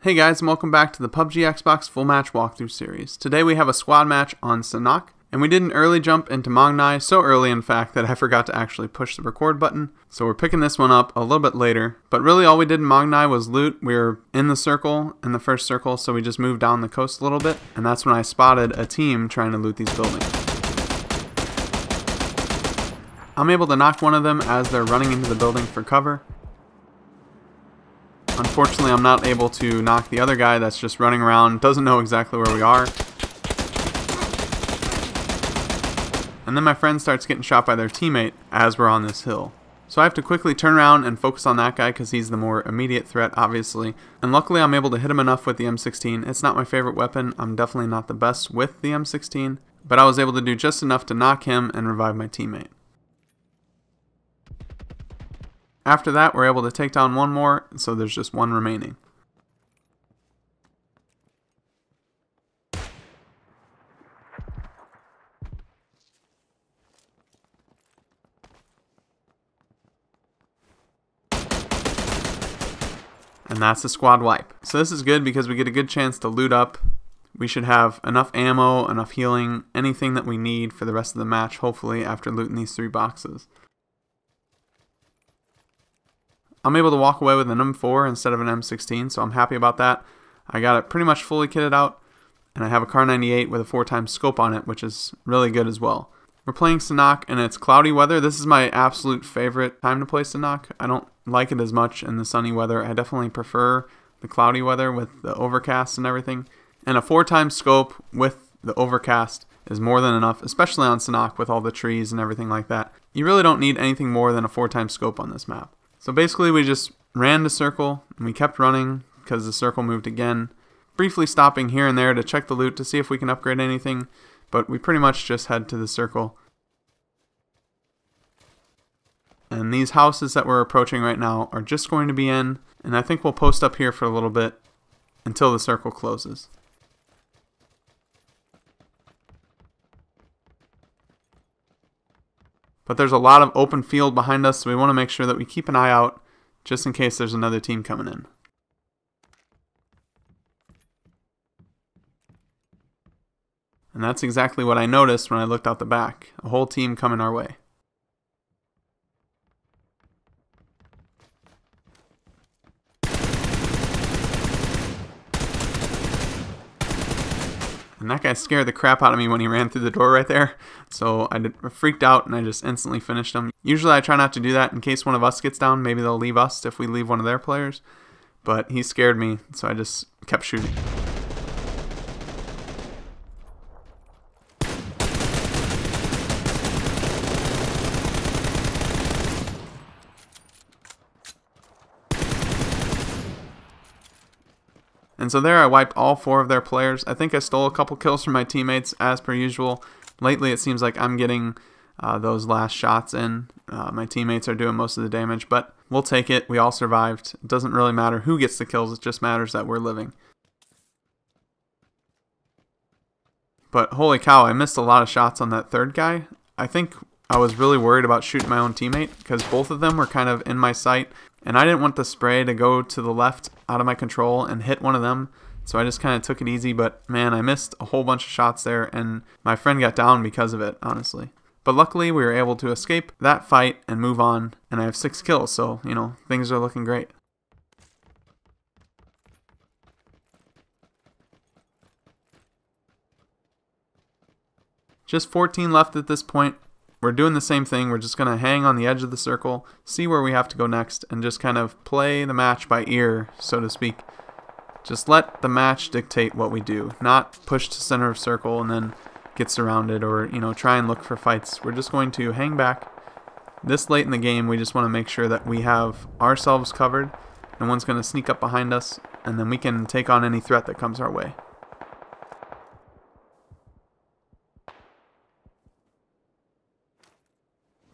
Hey guys, and welcome back to the PUBG Xbox full match walkthrough series. Today we have a squad match on Sanhok, and we did an early jump into Magnai, so early in fact that I forgot to actually push the record button. So we're picking this one up a little bit later, but really all we did in Magnai was loot. We were in the circle, in the first circle, so we just moved down the coast a little bit, and that's when I spotted a team trying to loot these buildings. I'm able to knock one of them as they're running into the building for cover. Unfortunately, I'm not able to knock the other guy that's just running around, doesn't know exactly where we are. And then my friend starts getting shot by their teammate as we're on this hill. So I have to quickly turn around and focus on that guy because he's the more immediate threat, obviously. And luckily, I'm able to hit him enough with the M16. It's not my favorite weapon. I'm definitely not the best with the M16. But I was able to do just enough to knock him and revive my teammate. After that, we're able to take down one more, so there's just one remaining. And that's the squad wipe. So this is good because we get a good chance to loot up. We should have enough ammo, enough healing, anything that we need for the rest of the match, hopefully, after looting these 3 boxes. I'm able to walk away with an M4 instead of an M16, so I'm happy about that. I got it pretty much fully kitted out, and I have a Kar 98 with a 4x scope on it, which is really good as well. We're playing Sanhok, and it's cloudy weather. This is my absolute favorite time to play Sanhok. I don't like it as much in the sunny weather. I definitely prefer the cloudy weather with the overcast and everything. And a 4x scope with the overcast is more than enough, especially on Sanhok with all the trees and everything like that. You really don't need anything more than a 4x scope on this map. So basically we just ran the circle and we kept running because the circle moved again, briefly stopping here and there to check the loot to see if we can upgrade anything, but we pretty much just head to the circle. And these houses that we're approaching right now are just going to be in, and I think we'll post up here for a little bit until the circle closes. But there's a lot of open field behind us, so we want to make sure that we keep an eye out just in case there's another team coming in. And that's exactly what I noticed when I looked out the back. A whole team coming our way. And that guy scared the crap out of me when he ran through the door right there. So I freaked out and I just instantly finished him. Usually I try not to do that in case one of us gets down. Maybe they'll leave us if we leave one of their players. But he scared me, so I just kept shooting. And so there I wiped all 4 of their players. I think I stole a couple kills from my teammates as per usual. Lately it seems like I'm getting those last shots in. My teammates are doing most of the damage, but we'll take it. We all survived. It doesn't really matter who gets the kills, it just matters that we're living. But holy cow, I missed a lot of shots on that third guy. I think I was really worried about shooting my own teammate because both of them were kind of in my sight. And I didn't want the spray to go to the left out of my control and hit one of them. So I just kind of took it easy. But man, I missed a whole bunch of shots there. And my friend got down because of it, honestly. But luckily, we were able to escape that fight and move on. And I have 6 kills. So, you know, things are looking great. Just 14 left at this point. We're doing the same thing. We're just going to hang on the edge of the circle, see where we have to go next, and just kind of play the match by ear, so to speak. Just let the match dictate what we do, not push to center of circle and then get surrounded or, you know, try and look for fights. We're just going to hang back. This late in the game, we just want to make sure that we have ourselves covered. No one's going to sneak up behind us, and then we can take on any threat that comes our way.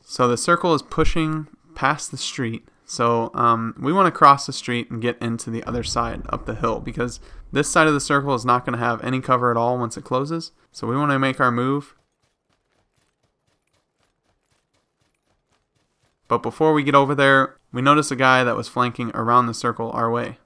So the circle is pushing past the street. So we want to cross the street and get into the other side up the hill because this side of the circle is not going to have any cover at all once it closes. So we want to make our move. But before we get over there, we notice a guy that was flanking around the circle our way.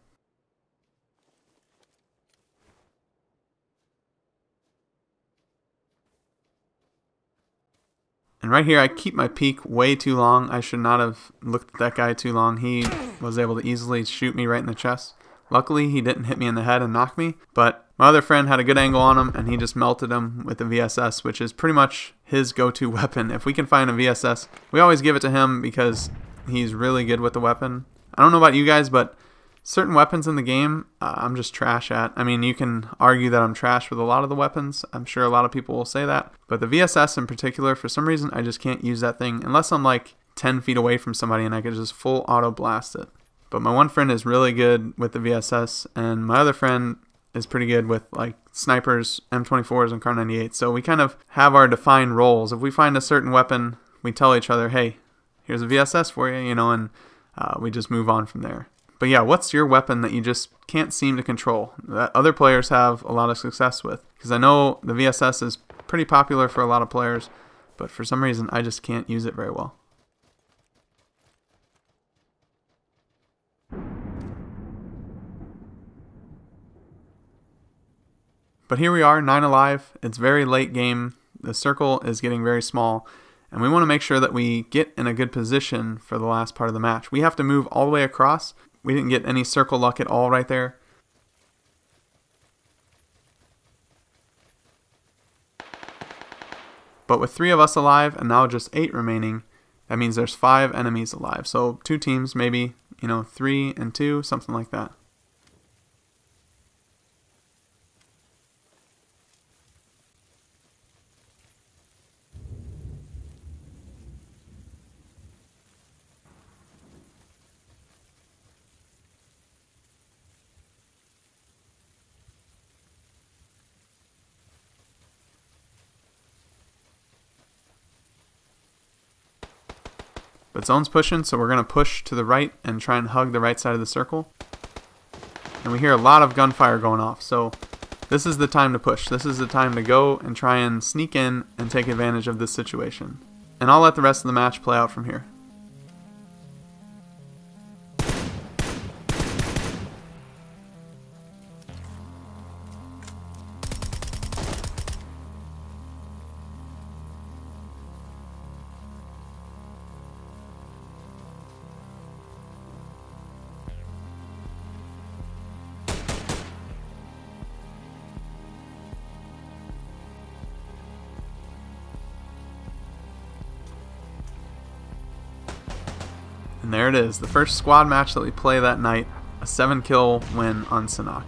And right here, I keep my peek way too long. I should not have looked at that guy too long. He was able to easily shoot me right in the chest. Luckily, he didn't hit me in the head and knock me, but my other friend had a good angle on him, and he just melted him with the VSS, which is pretty much his go-to weapon. If we can find a VSS, we always give it to him because he's really good with the weapon. I don't know about you guys, but certain weapons in the game, I'm just trash at. I mean, you can argue that I'm trash with a lot of the weapons. I'm sure a lot of people will say that. But the VSS in particular, for some reason, I just can't use that thing unless I'm like 10 feet away from somebody and I can just full auto blast it. But my one friend is really good with the VSS, and my other friend is pretty good with like snipers, M24s, and Kar 98. So we kind of have our defined roles. If we find a certain weapon, we tell each other, hey, here's a VSS for you, you know, and we just move on from there. But yeah, what's your weapon that you just can't seem to control that other players have a lot of success with? Because I know the VSS is pretty popular for a lot of players, but for some reason I just can't use it very well. But here we are, 9 alive. It's very late game. The circle is getting very small, and we want to make sure that we get in a good position for the last part of the match. We have to move all the way across. We didn't get any circle luck at all right there. But with 3 of us alive and now just 8 remaining, that means there's 5 enemies alive. So 2 teams, maybe, you know, 3 and 2, something like that. But zone's pushing, so we're going to push to the right and try and hug the right side of the circle. And we hear a lot of gunfire going off, so this is the time to push. This is the time to go and try and sneak in and take advantage of this situation. And I'll let the rest of the match play out from here. And there it is, the first squad match that we play that night, a 7-kill win on Sanhok.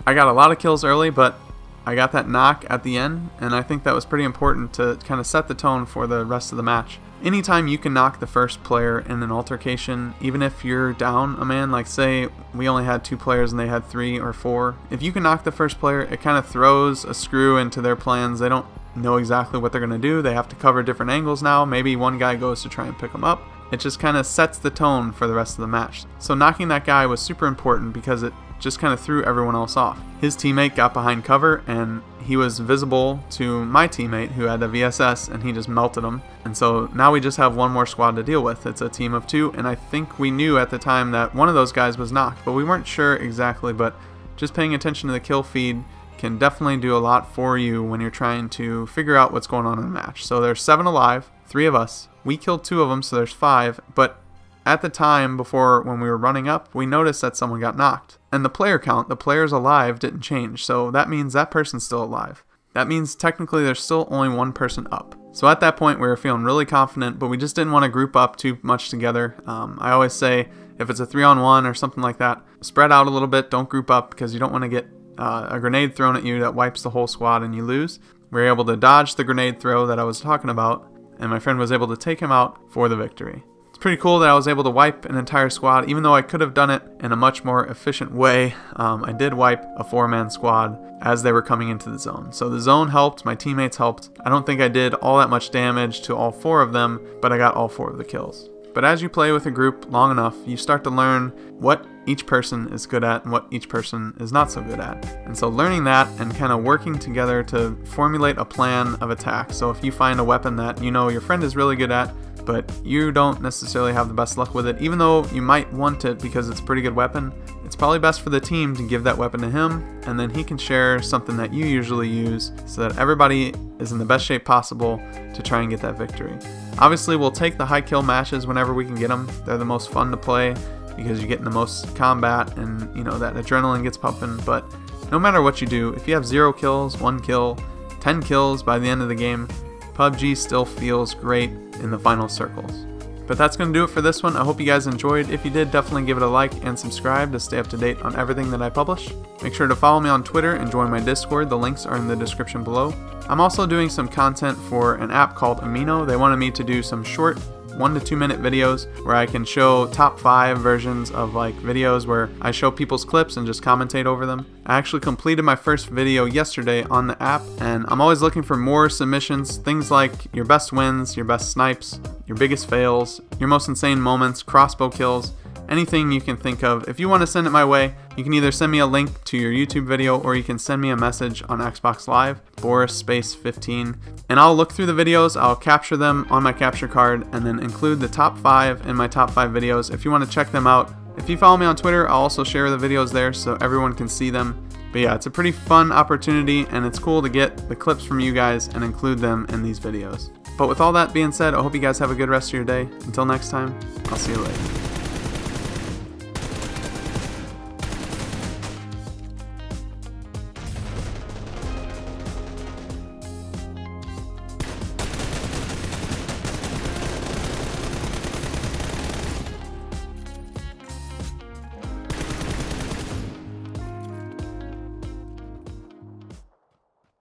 I got a lot of kills early, but I got that knock at the end, and I think that was pretty important to kind of set the tone for the rest of the match. Anytime you can knock the first player in an altercation, even if you're down a man, like say we only had 2 players and they had 3 or 4, if you can knock the first player, it kind of throws a screw into their plans. They don't know exactly what they're going to do. They have to cover different angles now. Maybe one guy goes to try and pick them up. It just kind of sets the tone for the rest of the match. So knocking that guy was super important because it just kind of threw everyone else off. His teammate got behind cover and he was visible to my teammate who had a VSS, and he just melted him. And so now we just have one more squad to deal with. It's a team of 2, and I think we knew at the time that one of those guys was knocked, but we weren't sure exactly. But just paying attention to the kill feed can definitely do a lot for you when you're trying to figure out what's going on in the match. So there's 7 alive, 3 of us. We killed 2 of them, so there's 5, but at the time before when we were running up, we noticed that someone got knocked. And the player count, the players alive, didn't change, so that means that person's still alive. That means technically there's still only 1 person up. So at that point we were feeling really confident, but we just didn't want to group up too much together. I always say if it's a 3-on-1 or something like that, spread out a little bit, don't group up, because you don't want to get a grenade thrown at you that wipes the whole squad and you lose. We were able to dodge the grenade throw that I was talking about, and my friend was able to take him out for the victory. It's pretty cool that I was able to wipe an entire squad, even though I could have done it in a much more efficient way. I did wipe a 4-man squad as they were coming into the zone. So the zone helped, my teammates helped. I don't think I did all that much damage to all 4 of them, but I got all 4 of the kills. But as you play with a group long enough, you start to learn what each person is good at and what each person is not so good at. And so learning that and kind of working together to formulate a plan of attack. So if you find a weapon that you know your friend is really good at, but you don't necessarily have the best luck with it, even though you might want it because it's a pretty good weapon, it's probably best for the team to give that weapon to him, and then he can share something that you usually use so that everybody is in the best shape possible to try and get that victory. Obviously, we'll take the high kill matches whenever we can get them. They're the most fun to play because you get in the most combat and that adrenaline gets pumping. But no matter what you do, if you have 0 kills, 1 kill, 10 kills by the end of the game, PUBG still feels great in the final circles. But that's going to do it for this one. I hope you guys enjoyed. If you did, definitely give it a like and subscribe to stay up to date on everything that I publish. Make sure to follow me on Twitter and join my Discord. The links are in the description below. I'm also doing some content for an app called Amino. They wanted me to do some short 1 to 2 minute videos where I can show top 5 versions of videos where I show people's clips and just commentate over them. I actually completed my first video yesterday on the app, and I'm always looking for more submissions, things like your best wins, your best snipes, your biggest fails, your most insane moments, crossbow kills, anything you can think of. If you want to send it my way, you can either send me a link to your YouTube video or you can send me a message on Xbox Live, Boris15, and I'll look through the videos, I'll capture them on my capture card, and then include the top 5 in my top 5 videos if you want to check them out. If you follow me on Twitter, I'll also share the videos there so everyone can see them. But yeah, it's a pretty fun opportunity, and it's cool to get the clips from you guys and include them in these videos. But with all that being said, I hope you guys have a good rest of your day. Until next time, I'll see you later.